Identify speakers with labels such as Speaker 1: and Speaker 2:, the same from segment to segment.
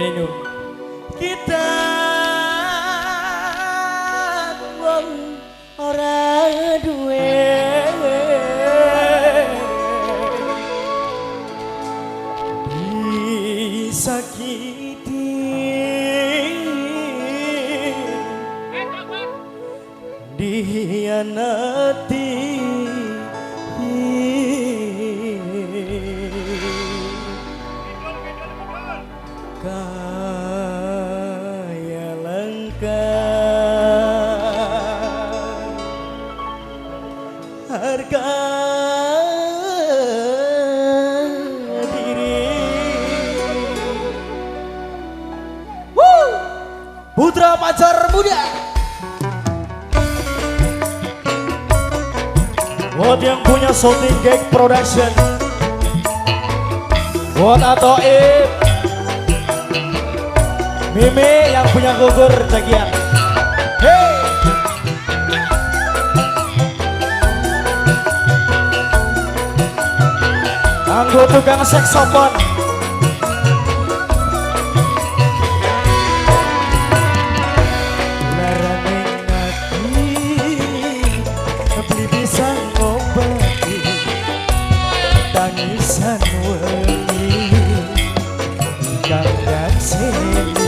Speaker 1: Minum kita wong ora duwe disakiti dihianati kaya lengkap harga diri. Putra Pacar Muda buat yang punya Shooting Gang Production, buat Atoib, Mimi yang punya gugur cagian. Hey, anggo tukang saksofon. Larang ati beli bisa ngobati tangisan wengi kang sini.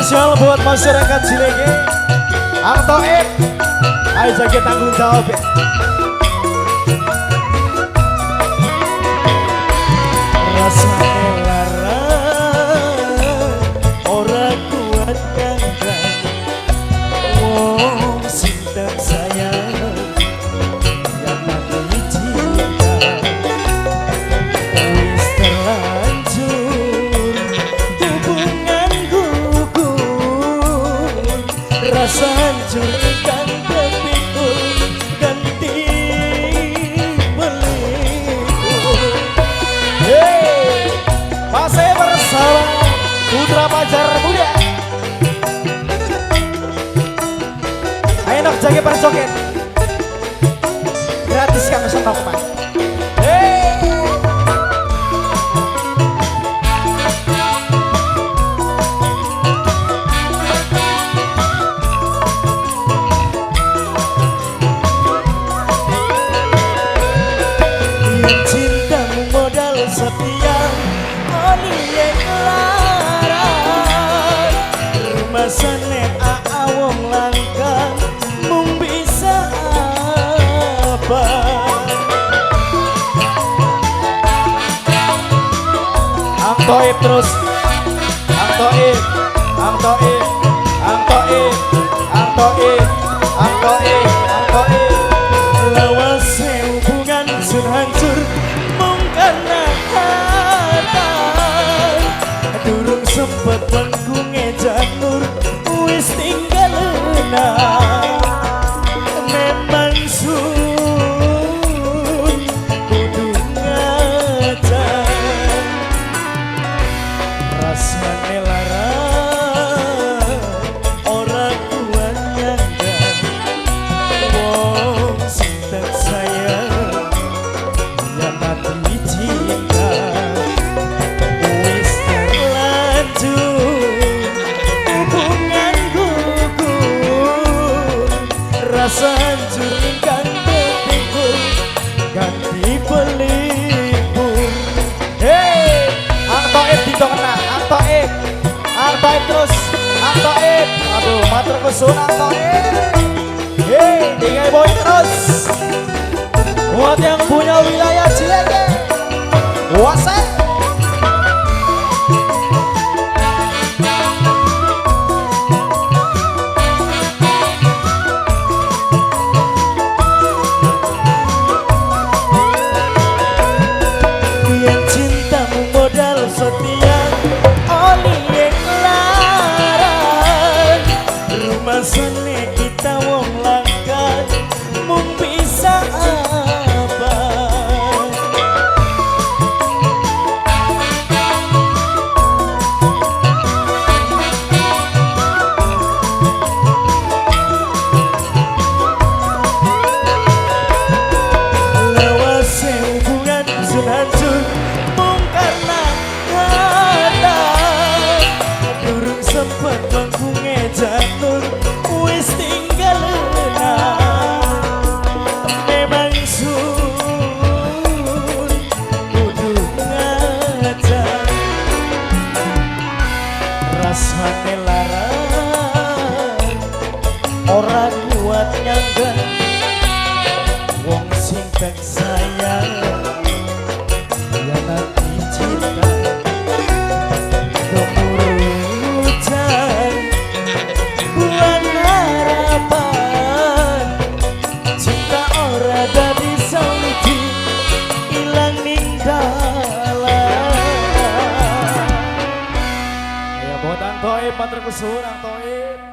Speaker 1: Spesial buat masyarakat Cilenge, Atoib, ayo jaga tanggung jawab ya. Rasane larang, ora kuat kangkang, wong sindang sayang, yang mati cinta, wis terlanjur hubungan rasa hancur kan terpikul ganti melipur. Hey, masih bersama Putra Pacar Muda. Ayo nak jaga perjoget gratis kami sama teman. Cintamu modal setia, oli yang larang, rumah sana wong langkang, mung bisa apa? Atoib terus, Atoib, Atoib, Atoib, Atoib, Atoib, Atoib. Lawas hubungan sun hancur mung karena harta, durung sempet lengkunge janur wis tinggalna. Memang sun kudu ngajar rasane larang ora kuat nyandang wong sindang sayang yang mati cinta wis terlanjur hubungan gugur rasa hancur kan terpikul ganti pelipur. Hey, Atoib ditokna, Atoib, Atoib terus, Atoib. Aduh, matur kesun Atoib. Hey, tinggal boy terus. Buat yang punya wilayah Cilenge, Wase. Yang cintamu modal setia, oli yang larang, rumah sana kita janur wis tinggal memang sun kudu ngajar rasane larang ora kuat nyangga wong sing tak sayang ya nanti cinta kemurutan buang harapan cinta ora dadi saudi ilang ning dalan ya buat Antoib Patrick Kusurang Antoib